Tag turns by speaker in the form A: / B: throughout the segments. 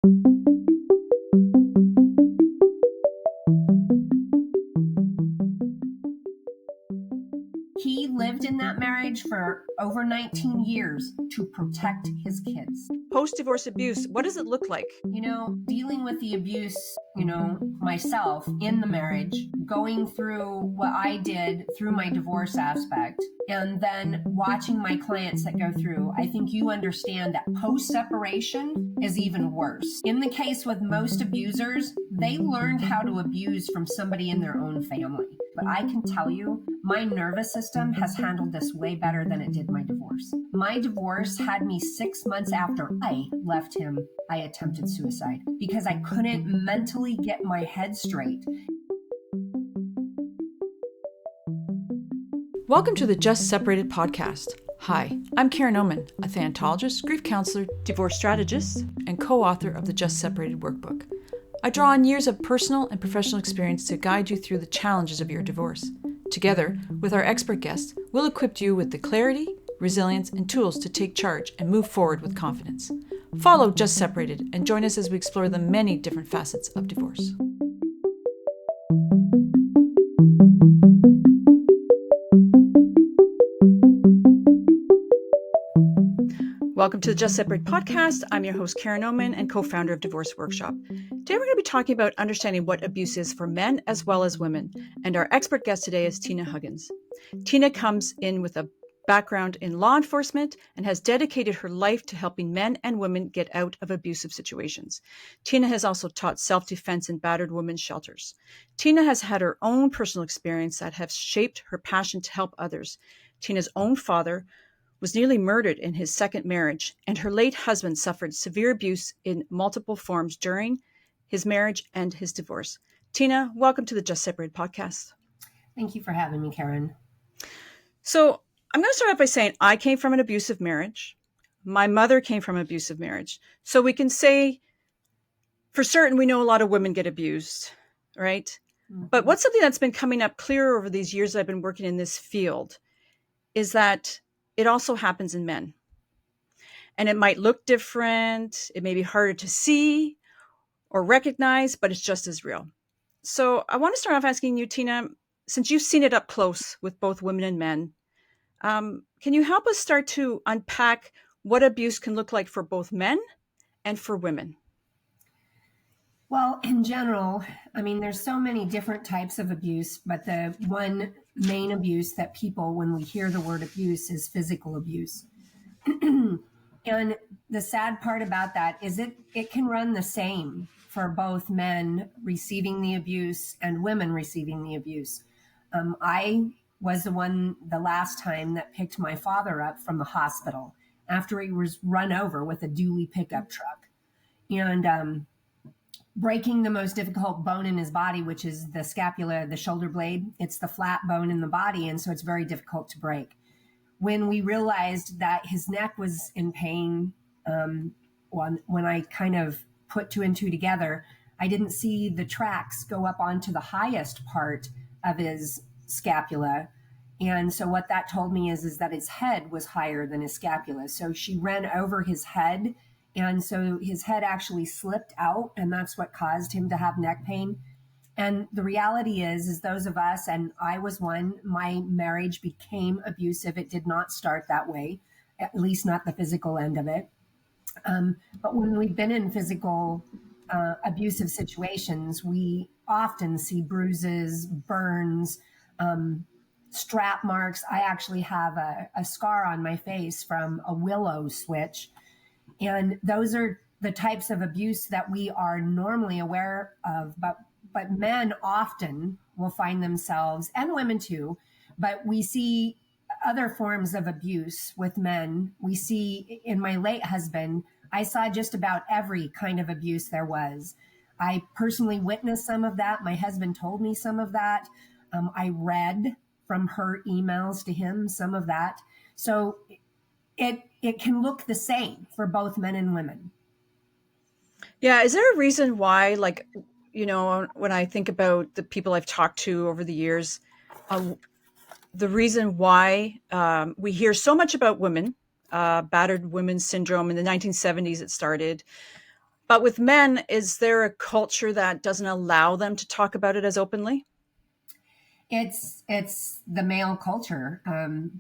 A: He lived in that marriage for over 19 years to protect his kids.
B: Post-divorce abuse, what does it look like?
A: Dealing with the abuse, myself in the marriage, going through what I did through my divorce aspect, and then watching my clients that go through, I think you understand that post-separation is even worse. In the case with most abusers, they learned how to abuse from somebody in their own family. But I can tell you, my nervous system has handled this way better than it did my divorce. My divorce had me 6 months after I left him, I attempted suicide because I couldn't mentally get my head straight.
B: Welcome to the Just Separated podcast. Hi, I'm Karen Oman, a thanatologist, grief counselor, divorce strategist, and co-author of the Just Separated workbook. I draw on years of personal and professional experience to guide you through the challenges of your divorce. Together, with our expert guests, we'll equip you with the clarity, resilience, and tools to take charge and move forward with confidence. Follow Just Separated and join us as we explore the many different facets of divorce. Welcome to the Just Separate podcast. I'm your host, Karen Oman, and co-founder of Divorce Workshop. Today, we're going to be talking about understanding what abuse is for men as well as women. And our expert guest today is Tina Huggins. Tina comes in with a background in law enforcement and has dedicated her life to helping men and women get out of abusive situations. Tina has also taught self-defense in battered women's shelters. Tina has had her own personal experience that has shaped her passion to help others. Tina's own father was nearly murdered in his second marriage, and her late husband suffered severe abuse in multiple forms during his marriage and his divorce. Tina, welcome to the Just Separated podcast.
A: Thank you for having me, Karen.
B: So I'm going to start off by saying I came from an abusive marriage. My mother came from an abusive marriage. So we can say for certain we know a lot of women get abused, right? Mm-hmm. But what's something that's been coming up clear over these years that I've been working in this field is that it also happens in men. And it might look different. It may be harder to see or recognize, but it's just as real. So I want to start off asking you, Tina, since you've seen it up close with both women and men, can you help us start to unpack what abuse can look like for both men and for women?
A: Well, in general, there's so many different types of abuse, but the one main abuse that people, when we hear the word abuse, is physical abuse. And the sad part about that is it can run the same for both men receiving the abuse and women receiving the abuse. I was the last time that picked my father up from the hospital after he was run over with a dually pickup truck. And breaking the most difficult bone in his body, which is the scapula, the shoulder blade. It's the flat bone in the body, and so it's very difficult to break. When we realized that his neck was in pain, when I kind of put two and two together, I didn't see the tracks go up onto the highest part of his scapula. And so what that told me is that his head was higher than his scapula. So she ran over his head, and so his head actually slipped out, and that's what caused him to have neck pain. And the reality is those of us, and I was one, my marriage became abusive. It did not start that way, at least not the physical end of it. But when we've been in physical abusive situations, we often see bruises, burns, strap marks. I actually have a scar on my face from a willow switch. And those are the types of abuse that we are normally aware of, but men often will find themselves, and women too, but we see other forms of abuse with men. We see in my late husband, I saw just about every kind of abuse there was. I personally witnessed some of that. My husband told me some of that. I read from her emails to him some of that. So it can look the same for both men and women.
B: Yeah. Is there a reason why, when I think about the people I've talked to over the years, the reason why we hear so much about women, battered women's syndrome in the 1970s, it started. But with men, is there a culture that doesn't allow them to talk about it as openly?
A: It's the male culture.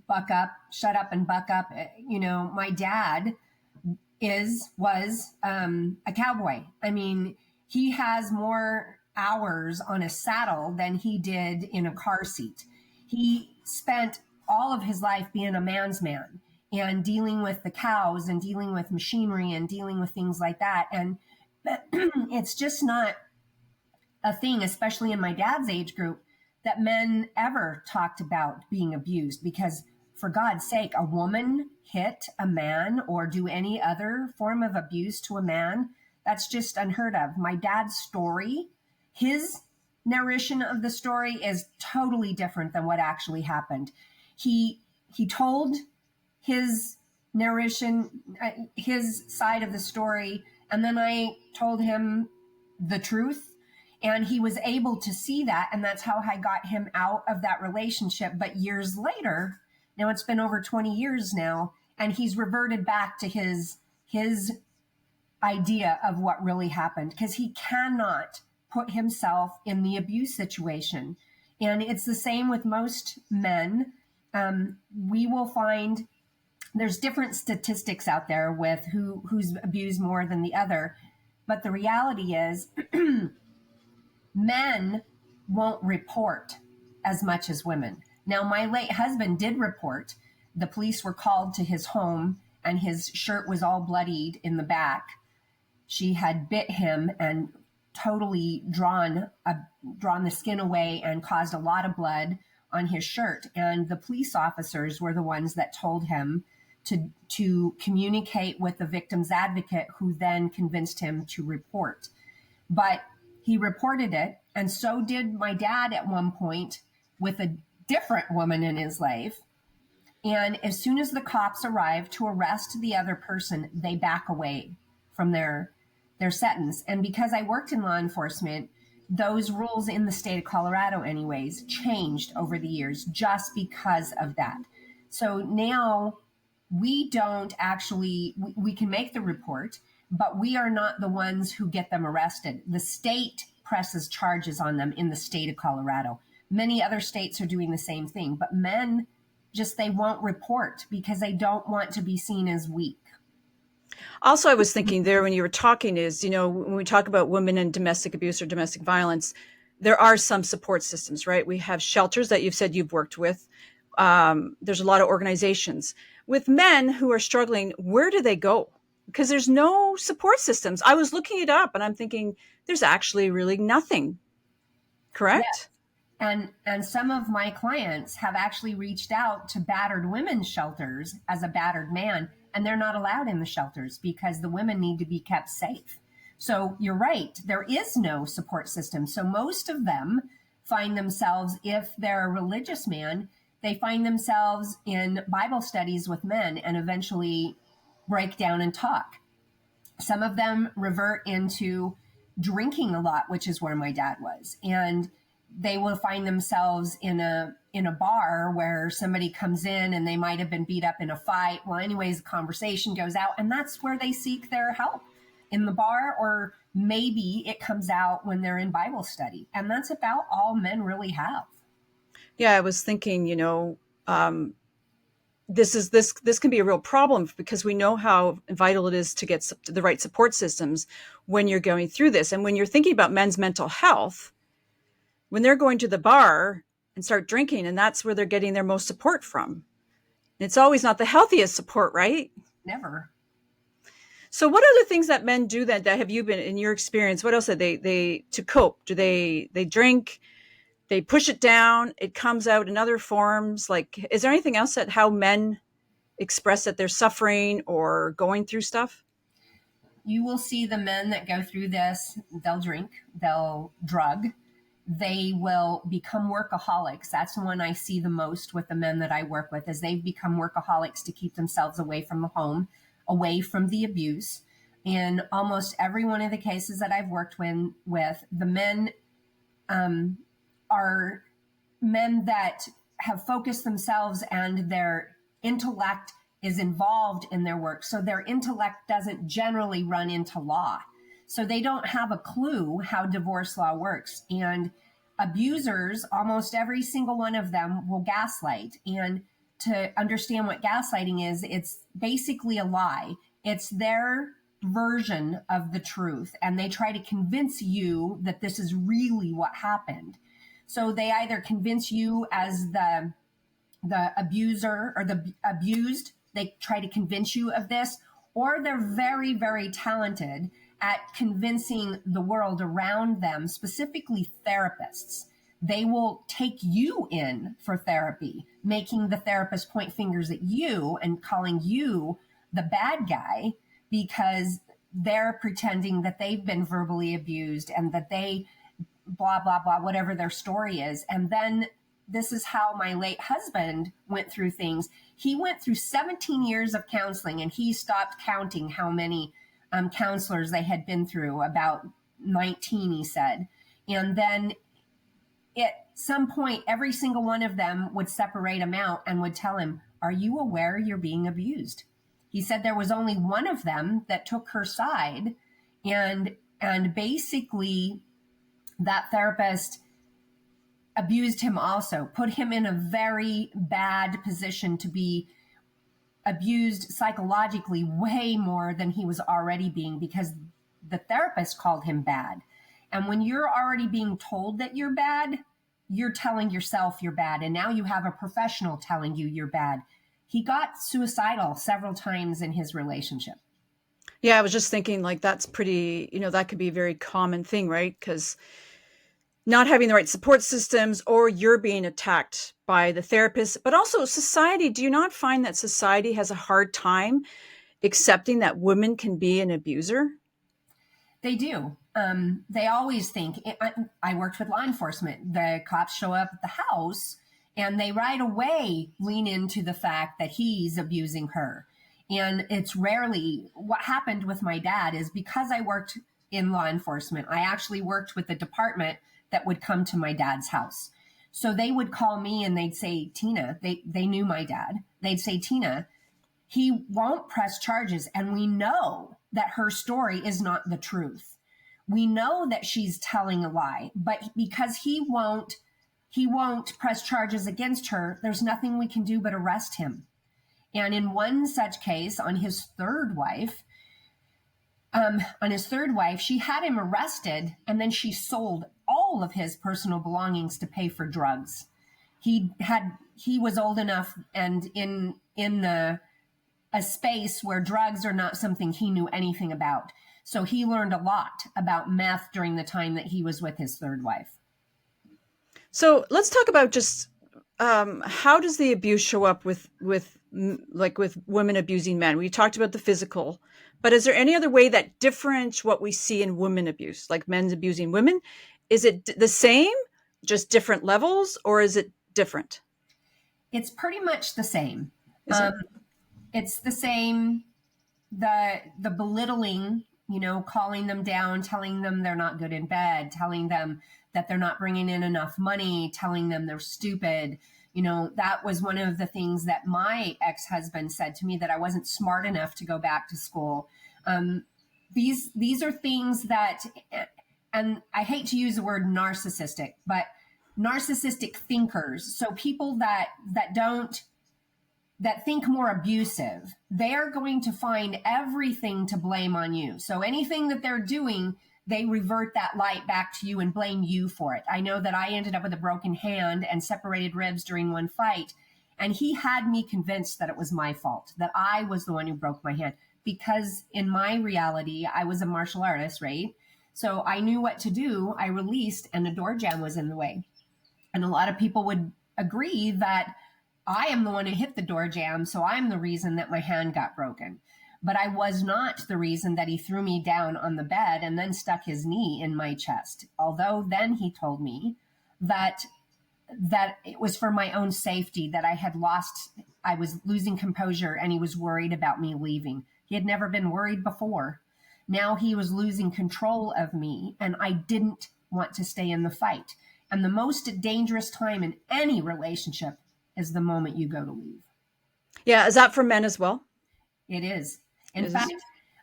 A: Buck up, shut up, and buck up. My dad was a cowboy. I mean, he has more hours on a saddle than he did in a car seat. He spent all of his life being a man's man and dealing with the cows and dealing with machinery and dealing with things like that. And it's just not a thing, especially in my dad's age group, that men ever talked about being abused because, for God's sake, a woman hit a man or do any other form of abuse to a man, that's just unheard of. My dad's story, his narration of the story is totally different than what actually happened. He told his narration, his side of the story, and then I told him the truth, and he was able to see that, and that's how I got him out of that relationship. But years later, now it's been over 20 years now, and he's reverted back to his idea of what really happened because he cannot put himself in the abuse situation. And it's the same with most men. We will find there's different statistics out there with who's abused more than the other, but the reality is men won't report as much as women. Now, my late husband did report. The police were called to his home and his shirt was all bloodied in the back. She had bit him and totally drawn the skin away and caused a lot of blood on his shirt. And the police officers were the ones that told him to communicate with the victim's advocate, who then convinced him to report. But he reported it, and so did my dad at one point with a different woman in his life. And as soon as the cops arrive to arrest the other person, they back away from their sentence. And because I worked in law enforcement, those rules in the state of Colorado anyways changed over the years just because of that. So now we don't actually, we can make the report, but we are not the ones who get them arrested. The state presses charges on them in the state of Colorado. Many other states are doing the same thing, but men they won't report because they don't want to be seen as weak.
B: Also, I was thinking there when you were talking is, when we talk about women and domestic abuse or domestic violence, there are some support systems, right? We have shelters that you've said you've worked with. There's a lot of organizations. With men who are struggling, where do they go? Because there's no support systems. I was looking it up and I'm thinking there's actually really nothing. Correct?
A: Yes. And some of my clients have actually reached out to battered women's shelters as a battered man, and they're not allowed in the shelters because the women need to be kept safe. So you're right, there is no support system. So most of them find themselves, if they're a religious man, they find themselves in Bible studies with men and eventually break down and talk. Some of them revert into drinking a lot, which is where my dad was. And they will find themselves in a bar where somebody comes in and they might have been beat up in a fight. Well, anyways, the conversation goes out, and that's where they seek their help, in the bar, or maybe it comes out when they're in Bible study. And that's about all men really have.
B: Yeah, I was thinking, this can be a real problem because we know how vital it is to get the right support systems when you're going through this. And when you're thinking about men's mental health, when they're going to the bar and start drinking, and that's where they're getting their most support from. It's always not the healthiest support, right?
A: Never.
B: So what are the things that men do that have you been, in your experience, what else did they to cope? Do they drink, they push it down, it comes out in other forms? Like, is there anything else that how men express that they're suffering or going through stuff?
A: You will see the men that go through this, they'll drink, they'll drug, they will become workaholics. That's the one I see the most with the men that I work with, is they've become workaholics to keep themselves away from the home, away from the abuse. In almost every one of the cases that I've worked with, the men are men that have focused themselves and their intellect is involved in their work. So their intellect doesn't generally run into law. So they don't have a clue how divorce law works. And abusers, almost every single one of them, will gaslight. And to understand what gaslighting is, it's basically a lie. It's their version of the truth. And they try to convince you that this is really what happened. So they either convince you as the abuser or the abused, they try to convince you of this, or they're very, very talented at convincing the world around them, specifically therapists. They will take you in for therapy, making the therapist point fingers at you and calling you the bad guy because they're pretending that they've been verbally abused and that they blah, blah, blah, whatever their story is. And then this is how my late husband went through things. He went through 17 years of counseling, and he stopped counting how many counselors they had been through, about 19, he said. And then at some point, every single one of them would separate him out and would tell him, "Are you aware you're being abused?" He said there was only one of them that took her side, and basically that therapist abused him also, put him in a very bad position to be abused psychologically way more than he was already being, because the therapist called him bad. And when you're already being told that you're bad, you're telling yourself you're bad. And now you have a professional telling you you're bad. He got suicidal several times in his relationship.
B: Yeah, I was just thinking like that's pretty, that could be a very common thing, right? Because not having the right support systems, or you're being attacked by the therapist, but also society. Do you not find that society has a hard time accepting that women can be an abuser?
A: They do. They always think, I worked with law enforcement. The cops show up at the house and they right away lean into the fact that he's abusing her. And it's rarely what happened with my dad is because I worked in law enforcement, I actually worked with the department that would come to my dad's house. So they would call me and they'd say, Tina, they knew my dad. They'd say, Tina, he won't press charges. And we know that her story is not the truth. We know that she's telling a lie, but because he won't press charges against her, there's nothing we can do but arrest him. And in one such case, on his third wife, she had him arrested, and then she sold all of his personal belongings to pay for drugs. He was old enough and in a space where drugs are not something he knew anything about. So he learned a lot about meth during the time that he was with his third wife.
B: So let's talk about just how does the abuse show up with women abusing men? We talked about the physical, but is there any other way that differentiates what we see in women abuse, like men's abusing women? Is it the same, just different levels, or is it different?
A: It's pretty much the same. It's the same. The belittling, calling them down, telling them they're not good in bed, telling them that they're not bringing in enough money, telling them they're stupid. That was one of the things that my ex-husband said to me, that I wasn't smart enough to go back to school. These are things that, and I hate to use the word narcissistic, but narcissistic thinkers. So people that think more abusive, they're going to find everything to blame on you. So anything that they're doing, they revert that light back to you and blame you for it. I know that I ended up with a broken hand and separated ribs during one fight, and he had me convinced that it was my fault, that I was the one who broke my hand, because in my reality, I was a martial artist, right? So I knew what to do. I released, and a door jam was in the way. And a lot of people would agree that I am the one who hit the door jam, so I'm the reason that my hand got broken. But I was not the reason that he threw me down on the bed and then stuck his knee in my chest. Although then he told me that it was for my own safety, that I was losing composure, and he was worried about me leaving. He had never been worried before. Now he was losing control of me, and I didn't want to stay in the fight. And the most dangerous time in any relationship is the moment you go to leave.
B: Yeah. Is that for men as well?
A: It is. In fact,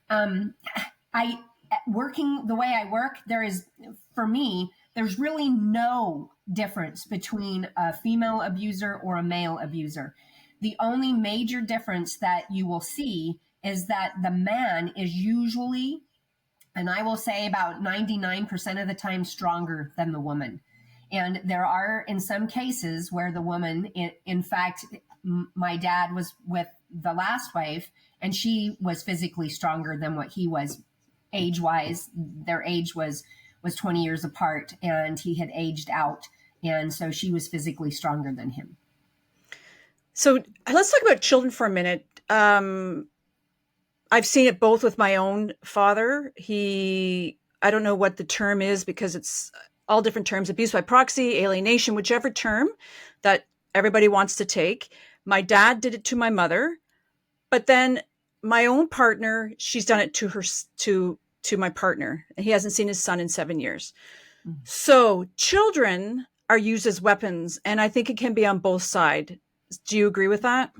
A: I working the way I work, for me, there's really no difference between a female abuser or a male abuser. The only major difference that you will see is that the man is usually, and I will say about 99% of the time, stronger than the woman. And there are in some cases where the woman, in fact, my dad was with the last wife, and she was physically stronger than what he was age wise. Their age was 20 years apart, and he had aged out. And so she was physically stronger than him.
B: So let's talk about children for a minute. I've seen it both with my own father. I don't know what the term is because it's all different terms, abuse by proxy, alienation, whichever term that everybody wants to take. My dad did it to my mother, but then my own partner, she's done it to my partner. He hasn't seen his son in 7 years. Mm-hmm. So children are used as weapons, and I think it can be on both sides. Do you agree with that?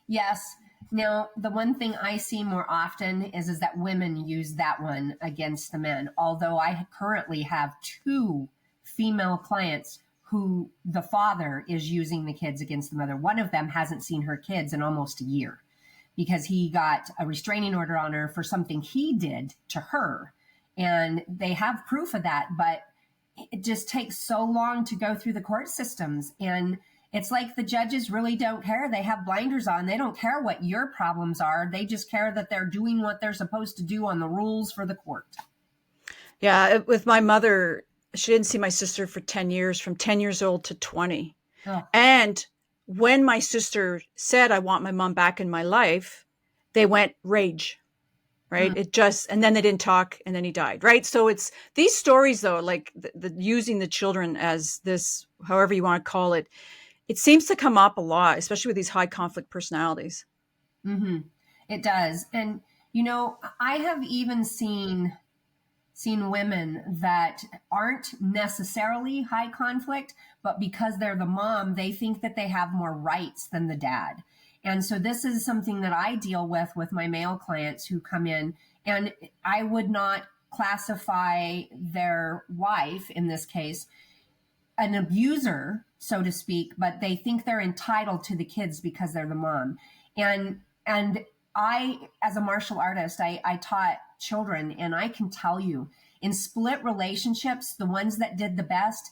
A: Yes. Now, the one thing I see more often is that women use that one against the men. Although I currently have 2 female clients who the father is using the kids against the mother. One of them hasn't seen her kids in almost a year because he got a restraining order on her for something he did to her. And they have proof of that, but it just takes so long to go through the court systems. And it's like the judges really don't care. They have blinders on. They don't care what your problems are. They just care that they're doing what they're supposed to do on the rules for the court.
B: Yeah, with my mother, she didn't see my sister for 10 years, from 10 years old to 20. Oh. And when my sister said, I want my mom back in my life, they went rage, right? Mm. And then they didn't talk, and then he died, right? So it's these stories, though, like the using the children as this, however you want to call it, it seems to come up a lot, especially with these high conflict personalities.
A: Mm-hmm. It does. And, I have even seen women that aren't necessarily high conflict, but because they're the mom, they think that they have more rights than the dad. And so this is something that I deal with my male clients who come in, and I would not classify their wife, in this case, an abuser, so to speak, but they think they're entitled to the kids because they're the mom. And I, as a martial artist, I taught children, and I can tell you, in split relationships, the ones that did the best,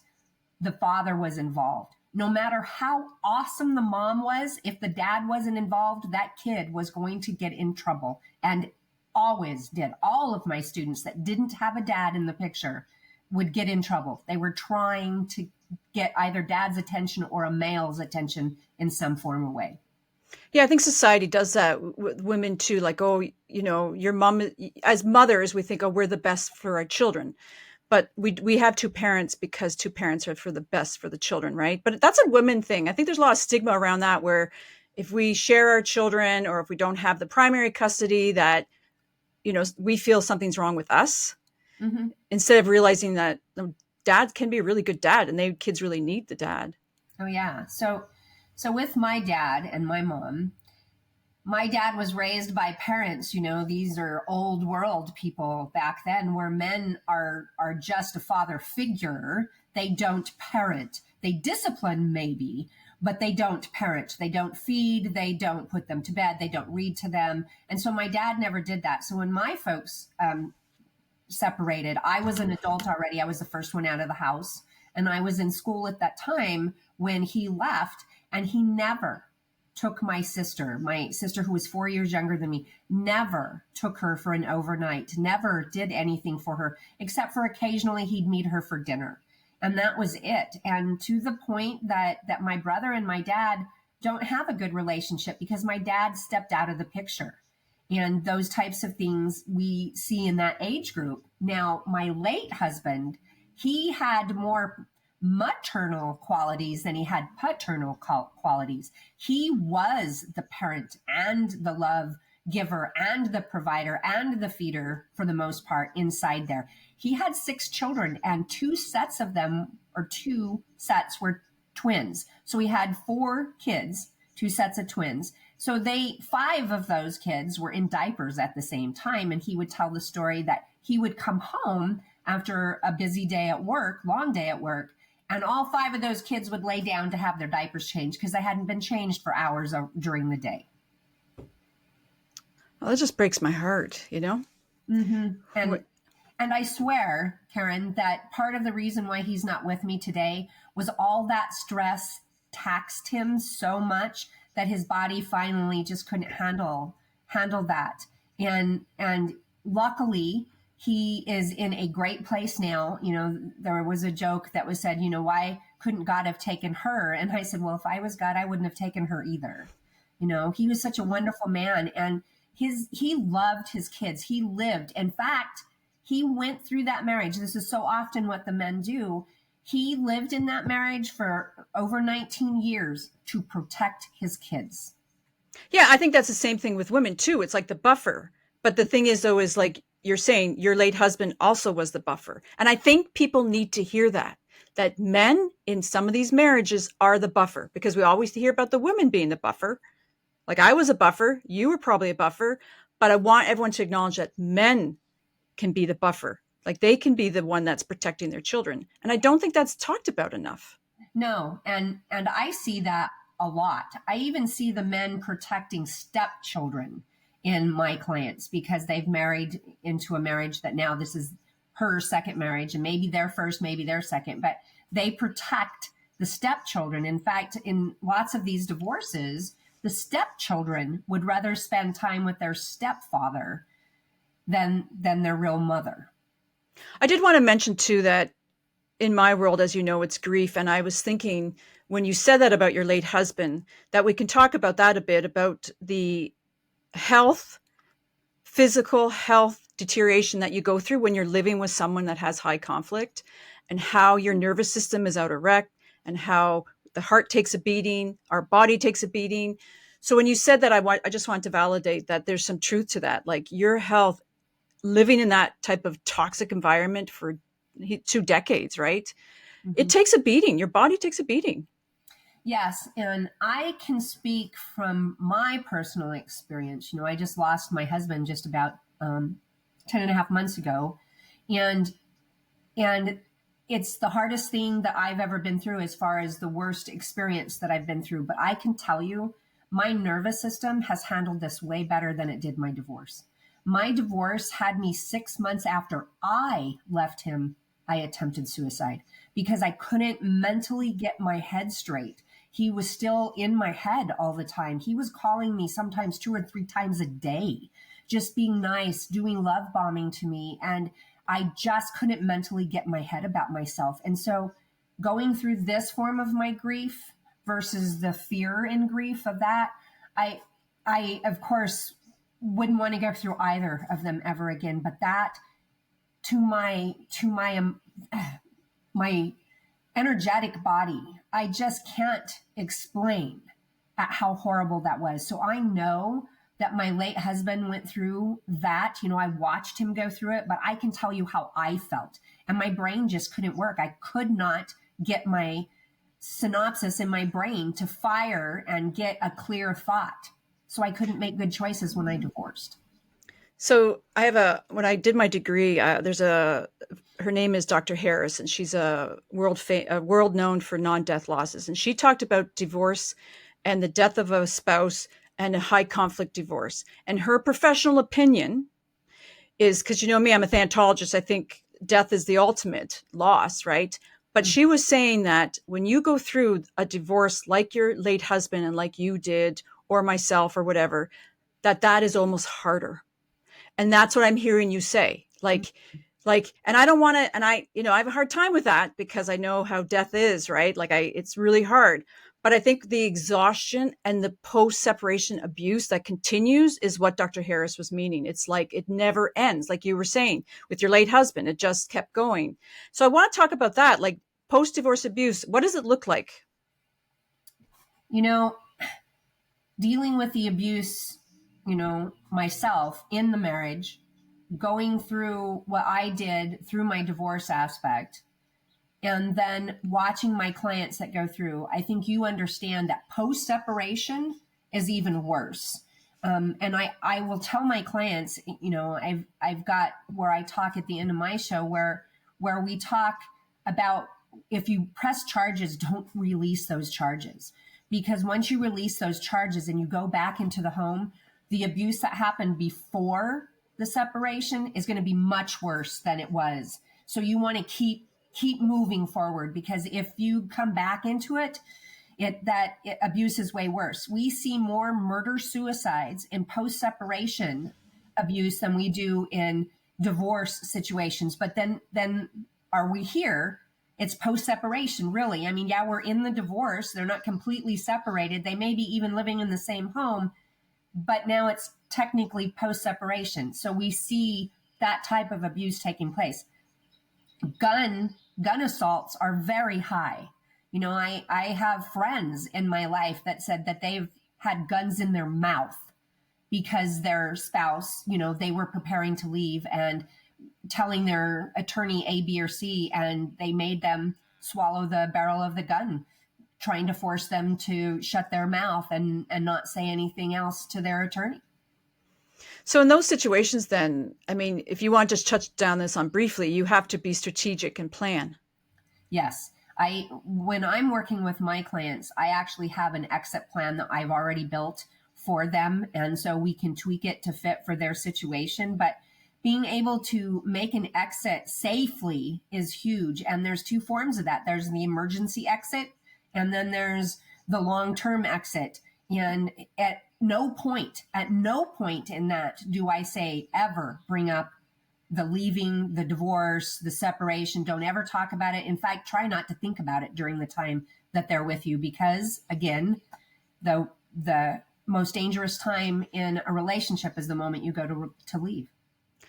A: the father was involved. No matter how awesome the mom was, if the dad wasn't involved, that kid was going to get in trouble, and always did. All of my students that didn't have a dad in the picture would get in trouble. They were trying to get either dad's attention or a male's attention in some form or way.
B: Yeah, I think society does that with women too. Like, oh, your mom, as mothers, we think, oh, we're the best for our children. But we have 2 parents because 2 parents are for the best for the children, right? But that's a women thing. I think there's a lot of stigma around that, where if we share our children or if we don't have the primary custody, that, we feel something's wrong with us. Mm-hmm. Instead of realizing that dad can be a really good dad, and kids really need the dad.
A: Oh, yeah. So with my dad and my mom, my dad was raised by parents, these are old world people back then, where men are just a father figure. They don't parent. They discipline maybe, but they don't parent. They don't feed. They don't put them to bed. They don't read to them. And so my dad never did that. So when my folks separated, I was an adult already. I was the first one out of the house. And I was in school at that time when he left, and he never took my sister who was 4 years younger than me, never took her for an overnight, never did anything for her, except for occasionally he'd meet her for dinner. And that was it. And to the point that my brother and my dad don't have a good relationship because my dad stepped out of the picture. And those types of things we see in that age group. Now, my late husband, he had more maternal qualities than he had paternal qualities. He was the parent and the love giver and the provider and the feeder for the most part inside there. He had 6 children, and 2 sets were twins. So he had 4 kids, 2 sets of twins. So 5 of those kids were in diapers at the same time. And he would tell the story that he would come home after a busy day at work, long day at work, and all 5 of those kids would lay down to have their diapers changed because they hadn't been changed for hours during the day.
B: Well, that just breaks my heart, you know?
A: Mm-hmm.
B: What-
A: And I swear, Karen, that part of the reason why he's not with me today was all that stress taxed him so much that his body finally just couldn't handle that. And luckily, he is in a great place now. You know, there was a joke that was said, you know, why couldn't God have taken her? And I said, well, if I was God, I wouldn't have taken her either. You know, he was such a wonderful man, and he loved his kids. He lived. In fact, he went through that marriage. This is so often what the men do. He lived in that marriage for over 19 years to protect his kids.
B: Yeah, I think that's the same thing with women too. It's like the buffer. But the thing is, though, is like you're saying, your late husband also was the buffer. And I think people need to hear that men in some of these marriages are the buffer, because we always hear about the women being the buffer. Like I was a buffer, you were probably a buffer, but I want everyone to acknowledge that men can be the buffer. Like they can be the one that's protecting their children. And I don't think that's talked about enough.
A: No, and I see that a lot. I even see the men protecting stepchildren in my clients because they've married into a marriage that now this is her second marriage, and maybe their first, maybe their second, but they protect the stepchildren. In fact, in lots of these divorces, the stepchildren would rather spend time with their stepfather than their real mother.
B: I did want to mention too that in my world, as you know, it's grief. And I was thinking when you said that about your late husband, that we can talk about that a bit, about the health, physical health deterioration that you go through when you're living with someone that has high conflict, and how your nervous system is out of whack, and how the heart takes a beating, our body takes a beating. So when you said that, I just want to validate that there's some truth to that. Like your health, living in that type of toxic environment for 2 decades, right?
A: Mm-hmm.
B: It takes a beating. Your body takes a beating.
A: Yes, and I can speak from my personal experience. You know, I just lost my husband just about 10 and a half months ago. And it's the hardest thing that I've ever been through as far as the worst experience that I've been through. But I can tell you, my nervous system has handled this way better than it did my divorce. My divorce had me 6 months after I left him, I attempted suicide because I couldn't mentally get my head straight. He was still in my head all the time. He was calling me sometimes 2 or 3 times a day, just being nice, doing love bombing to me. And I just couldn't mentally get my head about myself. And so going through this form of my grief versus the fear and grief of that, I of course wouldn't want to go through either of them ever again. But that to my energetic body, I just can't explain at how horrible that was. So I know that my late husband went through that. You know, I watched him go through it, but I can tell you how I felt. And my brain just couldn't work. I could not get my synopsis in my brain to fire and get a clear thought. So I couldn't make good choices when I divorced.
B: So when I did my degree, her name is Dr. Harris, and she's a world known for non-death losses. And she talked about divorce and the death of a spouse and a high conflict divorce. And her professional opinion is, because you know me, I'm a thanatologist. I think death is the ultimate loss, right? But she was saying that when you go through a divorce like your late husband and like you did, or myself or whatever, that is almost harder. And that's what I'm hearing you say. And I don't want to, and I have a hard time with that because I know how death is, right? It's really hard. But I think the exhaustion and the post-separation abuse that continues is what Dr. Harris was meaning. It's like it never ends. Like you were saying with your late husband, it just kept going. So I want to talk about that, like post-divorce abuse. What does it look like?
A: You know, dealing with the abuse, myself in the marriage, going through what I did through my divorce aspect, and then watching my clients that go through, I think you understand that post-separation is even worse. And I will tell my clients, I've got where I talk at the end of my show where we talk about, if you press charges, don't release those charges. Because once you release those charges and you go back into the home, the abuse that happened before the separation is going to be much worse than it was. So you want to keep moving forward, because if you come back into it, abuse is way worse. We see more murder suicides in post-separation abuse than we do in divorce situations. But then are we here? It's post-separation, really. I mean, yeah, we're in the divorce. They're not completely separated. They may be even living in the same home, but now it's technically post-separation. So we see that type of abuse taking place. Gun assaults are very high. I have friends in my life that said that they've had guns in their mouth because their spouse, they were preparing to leave and telling their attorney A, B, or C, and they made them swallow the barrel of the gun, trying to force them to shut their mouth and not say anything else to their attorney.
B: So in those situations, then, I mean, if you want to just touch down this on briefly, you have to be strategic and plan.
A: Yes. When I'm working with my clients, I actually have an exit plan that I've already built for them. And so we can tweak it to fit for their situation. But being able to make an exit safely is huge. And there's two forms of that. There's the emergency exit, and then there's the long-term exit. And at no point in that do I say ever bring up the leaving, the divorce, the separation. Don't ever talk about it. In fact, try not to think about it during the time that they're with you, because again, the most dangerous time in a relationship is the moment you go to leave.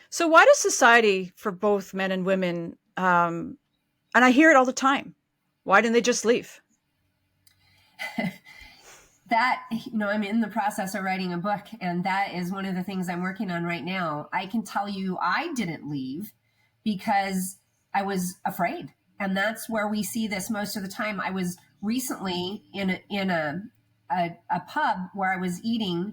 B: So why does society, for both men and women, and I hear it all the time, why didn't they just leave?
A: That, I'm in the process of writing a book, and that is one of the things I'm working on right now. I can tell you I didn't leave because I was afraid. And that's where we see this most of the time. I was recently in a pub where I was eating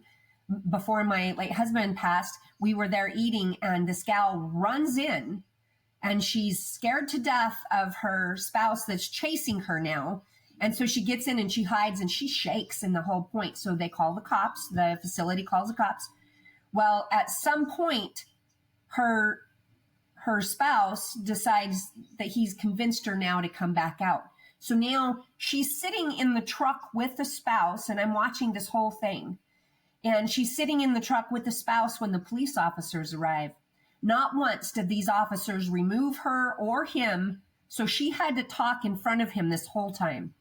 A: before my late husband passed. We were there eating, and this gal runs in, and she's scared to death of her spouse that's chasing her now. And so she gets in and she hides and she shakes in the whole point. So they call the cops. The facility calls the cops. Well, at some point, her spouse decides that he's convinced her now to come back out. So now she's sitting in the truck with the spouse, and I'm watching this whole thing. And she's sitting in the truck with the spouse when the police officers arrive. Not once did these officers remove her or him. So she had to talk in front of him this whole time.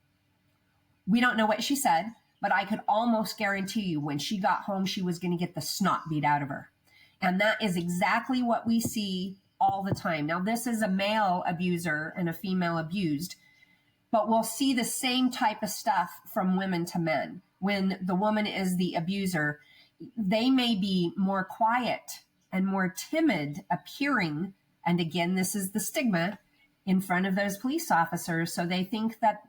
A: We don't know what she said, but I could almost guarantee you when she got home, she was going to get the snot beat out of her. And that is exactly what we see all the time. Now, this is a male abuser and a female abused, but we'll see the same type of stuff from women to men. When the woman is the abuser, they may be more quiet and more timid appearing. And again, this is the stigma in front of those police officers. So they think that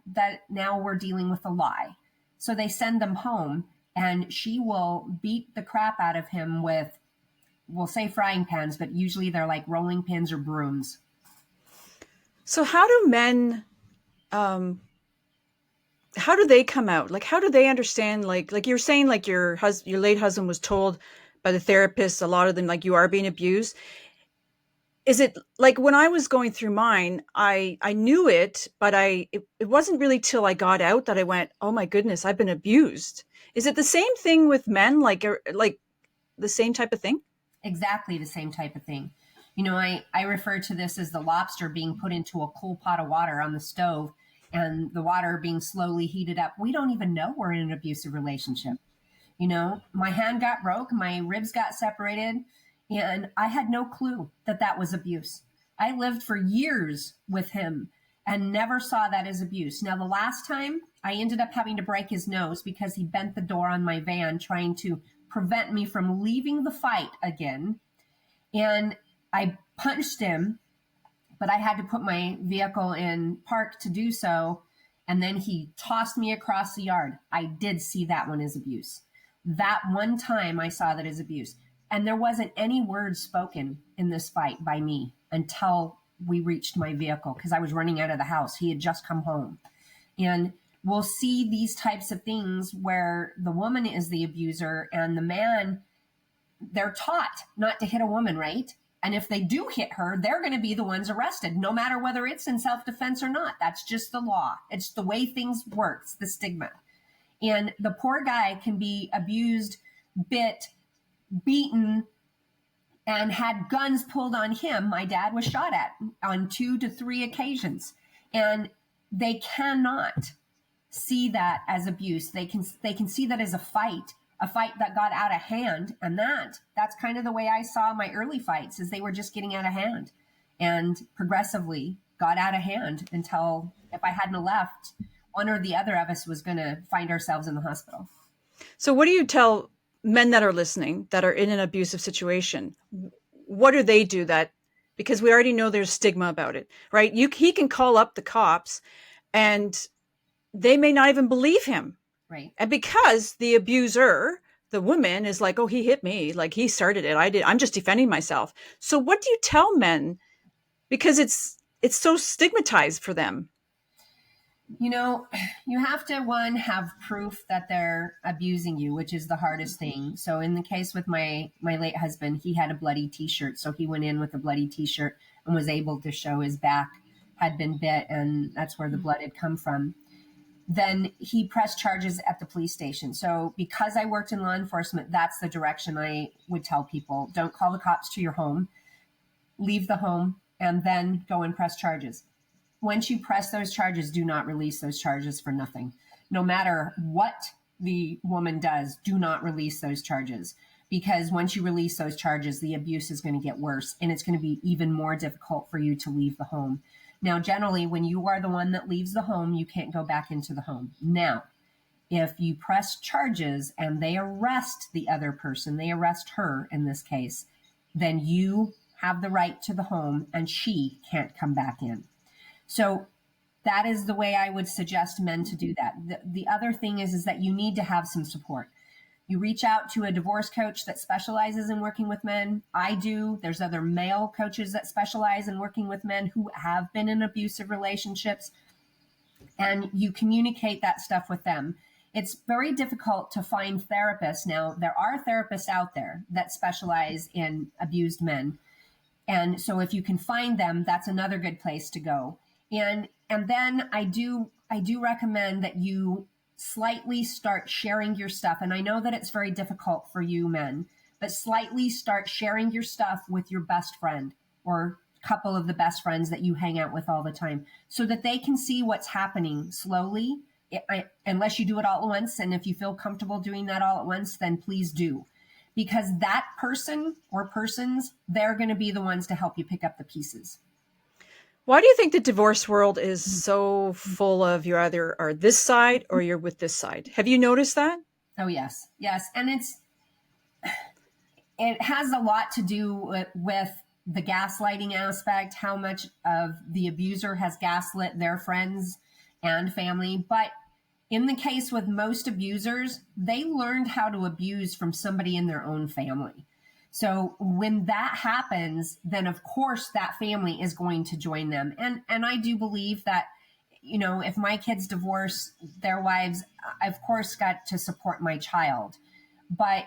A: now we're dealing with a lie. So they send them home, and she will beat the crap out of him with, we'll say frying pans, but usually they're like rolling pins or brooms.
B: So how do men, how do they come out? Like, how do they understand? Like you're saying, like your late husband was told by the therapist, a lot of them, like, you are being abused. Is it like when I was going through mine, I knew it, but it wasn't really till I got out that I went, oh my goodness, I've been abused. Is it the same thing with men? Like the same type of thing?
A: Exactly the same type of thing. I refer to this as the lobster being put into a cool pot of water on the stove and the water being slowly heated up. We don't even know we're in an abusive relationship. My hand got broke, my ribs got separated, and I had no clue that was abuse. I lived for years with him and never saw that as abuse. Now, the last time I ended up having to break his nose because he bent the door on my van trying to prevent me from leaving the fight again. And I punched him, but I had to put my vehicle in park to do so. And then he tossed me across the yard. I did see that one as abuse. That one time I saw that as abuse. And there wasn't any words spoken in this fight by me until we reached my vehicle because I was running out of the house. He had just come home. And we'll see these types of things where the woman is the abuser and the man, they're taught not to hit a woman, right? And if they do hit her, they're going to be the ones arrested, no matter whether it's in self-defense or not. That's just the law. It's the way things work. It's the stigma. And the poor guy can be abused, bit, beaten, and had guns pulled on him. My dad was shot at on 2 to 3 occasions. And they cannot see that as abuse. They can see that as a fight that got out of hand. And that's kind of the way I saw my early fights, is they were just getting out of hand and progressively got out of hand until, if I hadn't left, one or the other of us was going to find ourselves in the hospital.
B: So what do you tell men that are listening that are in an abusive situation? What do they do that, because we already know there's stigma about it, right? He can call up the cops and they may not even believe him.
A: Right.
B: And because the abuser, the woman, is like, oh, he hit me, like he started it. I'm just defending myself. So what do you tell men? Because it's so stigmatized for them.
A: You have to, one, have proof that they're abusing you, which is the hardest thing. So in the case with my late husband, he had a bloody t-shirt. So he went in with a bloody t-shirt and was able to show his back had been bit, and that's where the blood had come from. Then he pressed charges at the police station. So because I worked in law enforcement, that's the direction I would tell people. Don't call the cops to your home, leave the home, and then go and press charges. Once you press those charges, do not release those charges for nothing. No matter what the woman does, do not release those charges, because once you release those charges, the abuse is going to get worse, and it's going to be even more difficult for you to leave the home. Now, generally, when you are the one that leaves the home, you can't go back into the home. Now, if you press charges and they arrest the other person, they arrest her in this case, then you have the right to the home and she can't come back in. So that is the way I would suggest men to do that. The other thing is that you need to have some support. You reach out to a divorce coach that specializes in working with men. I do. There's other male coaches that specialize in working with men who have been in abusive relationships. And you communicate that stuff with them. It's very difficult to find therapists. Now, there are therapists out there that specialize in abused men. And so if you can find them, that's another good place to go. And then I do recommend that you slightly start sharing your stuff. And I know that it's very difficult for you men, but slightly start sharing your stuff with your best friend or a couple of the best friends that you hang out with all the time, so that they can see what's happening slowly. Unless you do it all at once. And if you feel comfortable doing that all at once, then please do. Because that person or persons, they're going to be the ones to help you pick up the pieces.
B: Why do you think the divorce world is so full of you either are this side or you're with this side? Have you noticed that?
A: Oh, yes. Yes. And it has a lot to do with the gaslighting aspect, how much of the abuser has gaslit their friends and family. But in the case with most abusers, they learned how to abuse from somebody in their own family. So when that happens, then of course that family is going to join them. And I do believe that, if my kids divorce their wives, I of course got to support my child. But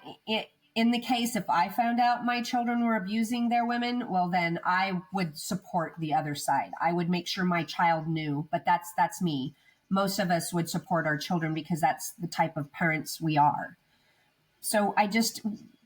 A: in the case, if I found out my children were abusing their women, well, then I would support the other side. I would make sure my child knew, but that's me. Most of us would support our children because that's the type of parents we are. So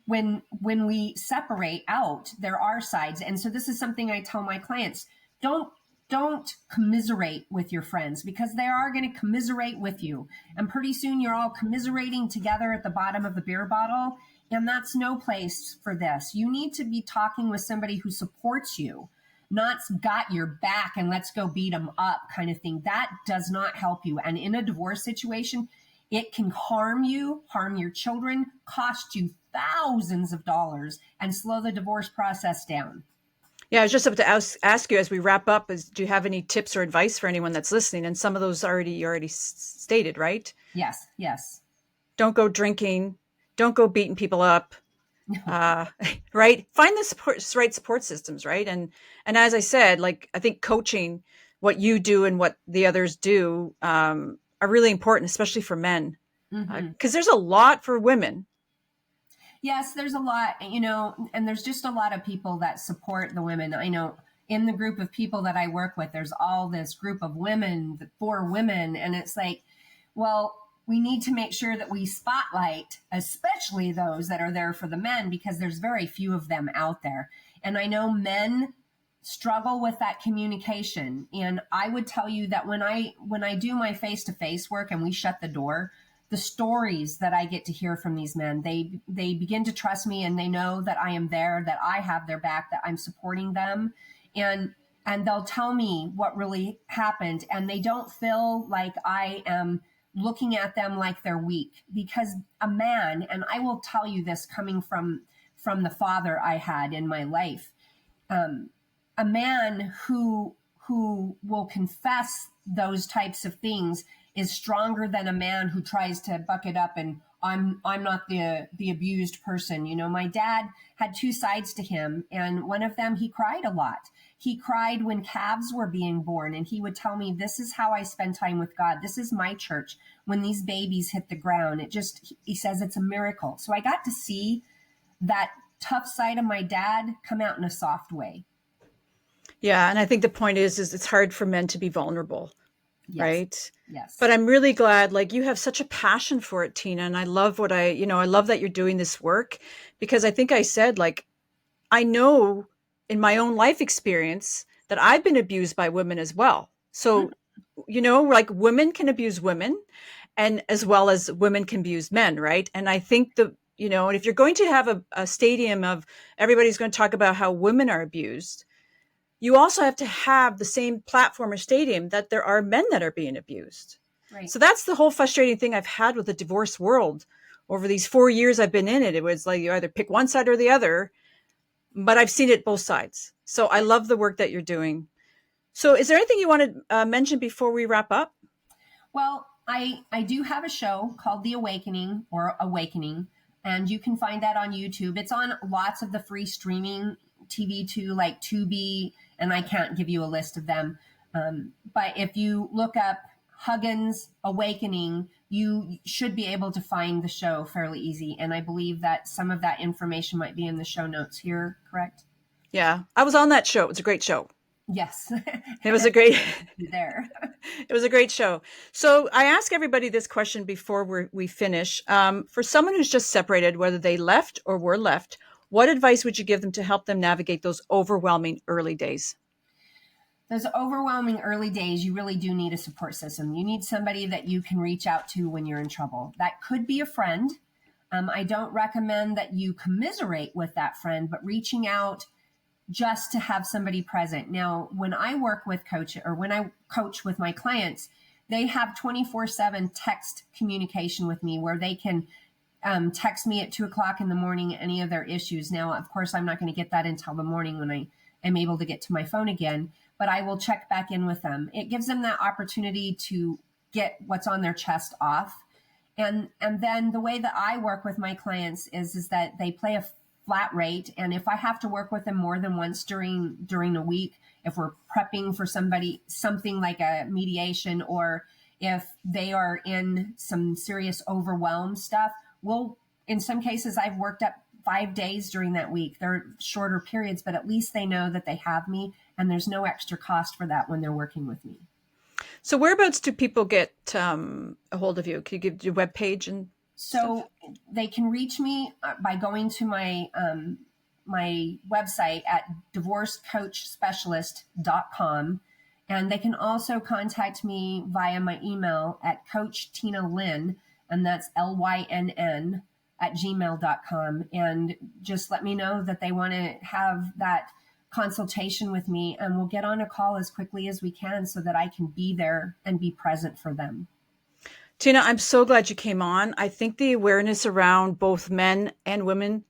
A: when we separate out, there are sides. And so this is something I tell my clients, don't commiserate with your friends, because they are going to commiserate with you. And pretty soon you're all commiserating together at the bottom of the beer bottle. And that's no place for this. You need to be talking with somebody who supports you, not got your back and let's go beat them up kind of thing. That does not help you. And in a divorce situation, it can harm you, harm your children, cost you thousands of dollars, and slow the divorce process down.
B: Yeah, I was just about to ask you as we wrap up, do you have any tips or advice for anyone that's listening? And some of those you already stated, right?
A: Yes.
B: Don't go drinking. don't go beating people up. Right. Find the right support systems. Right. And as I said, like, I think coaching, what you do and what the others do, are really important, especially for men.
A: Mm-hmm.
B: Because there's a lot for women.
A: Yes, there's a lot, and there's just a lot of people that support the women. I know in the group of people that I work with, there's all this group of women for women. And it's like, well, we need to make sure that we spotlight, especially those that are there for the men, because there's very few of them out there. And I know men struggle with that communication. And I would tell you that when I do my face-to-face work and we shut the door, the stories that I get to hear from these men, they begin to trust me, and they know that I am there, that I have their back, that I'm supporting them. And they'll tell me what really happened, and they don't feel like I am looking at them like they're weak, because a man, and I will tell you this coming from the father I had in my life, a man who will confess those types of things is stronger than a man who tries to buck it up and I'm not the abused person. My dad had two sides to him, and one of them, he cried a lot. He cried when calves were being born, and he would tell me, this is how I spend time with God. This is my church. When these babies hit the ground, he says it's a miracle. So I got to see that tough side of my dad come out in a soft way.
B: Yeah. And I think the point is it's hard for men to be vulnerable.
A: Yes.
B: Right.
A: Yes.
B: But I'm really glad, like, you have such a passion for it, Tina. And I love I love that you're doing this work, because I think I said, like, I know in my own life experience that I've been abused by women as well. So, like, women can abuse women, and as well as women can abuse men. Right. And I think and if you're going to have a stadium of everybody's going to talk about how women are abused, you also have to have the same platform or stadium that there are men that are being abused.
A: Right.
B: So that's the whole frustrating thing I've had with the divorce world over these 4 years I've been in it. It was like you either pick one side or the other, but I've seen it both sides. So I love the work that you're doing. So is there anything you want to mention before we wrap up?
A: Well, I do have a show called The Awakening, or Awakening, and you can find that on YouTube. It's on lots of the free streaming TV too, like Tubi, and I can't give you a list of them. But if you look up Huggins Awakening, you should be able to find the show fairly easy. And I believe that some of that information might be in the show notes here, correct?
B: Yeah, I was on that show. It was a great show.
A: Yes.
B: It was a great
A: there.
B: It was a great show. So I ask everybody this question before we finish. For someone who's just separated, whether they left or were left, what advice would you give them to help them navigate those overwhelming early days?
A: Those overwhelming early days, you really do need a support system. You need somebody that you can reach out to when you're in trouble. That could be a friend. I don't recommend that you commiserate with that friend, but reaching out just to have somebody present. Now, when I work with when I coach with my clients, they have 24/7 text communication with me, where they can text me at 2:00 in the morning, any of their issues. Now, of course, I'm not going to get that until the morning when I am able to get to my phone again, but I will check back in with them. It gives them that opportunity to get what's on their chest off. And then the way that I work with my clients is that they play a flat rate. And if I have to work with them more than once during a week, if we're prepping for something like a mediation, or if they are in some serious overwhelm stuff, in some cases, I've worked up 5 days during that week. They're shorter periods, but at least they know that they have me, and there's no extra cost for that when they're working with me.
B: So whereabouts do people get a hold of you? Can you give your webpage and
A: So
B: stuff?
A: They can reach me by going to my website at divorcecoachspecialist.com. And they can also contact me via my email at Coach Tina Lynn, and that's LYNN @gmail.com. And just let me know that they want to have that consultation with me, and we'll get on a call as quickly as we can so that I can be there and be present for them.
B: Tina, I'm so glad you came on. I think the awareness around both men and women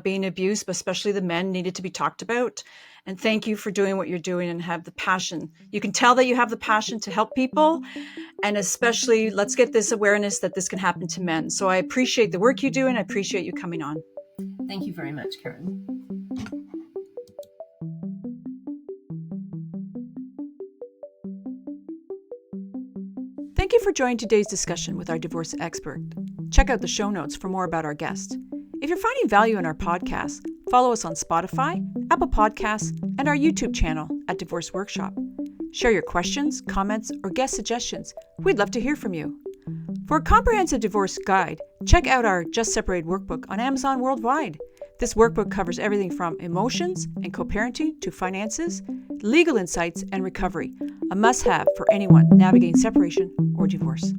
B: being abused, but especially the men, needed to be talked about. And thank you for doing what you're doing and have the passion. You can tell that you have the passion to help people. And especially, let's get this awareness that this can happen to men. So I appreciate the work you do, and I appreciate you coming on.
A: Thank you very much, Karen.
B: Thank you for joining today's discussion with our divorce expert. Check out the show notes for more about our guest. If you're finding value in our podcast, follow us on Spotify, Apple Podcasts, and our YouTube channel at Divorce Workshop. Share your questions, comments, or guest suggestions. We'd love to hear from you. For a comprehensive divorce guide, check out our Just Separated workbook on Amazon worldwide. This workbook covers everything from emotions and co-parenting to finances, legal insights, and recovery, a must-have for anyone navigating separation or divorce.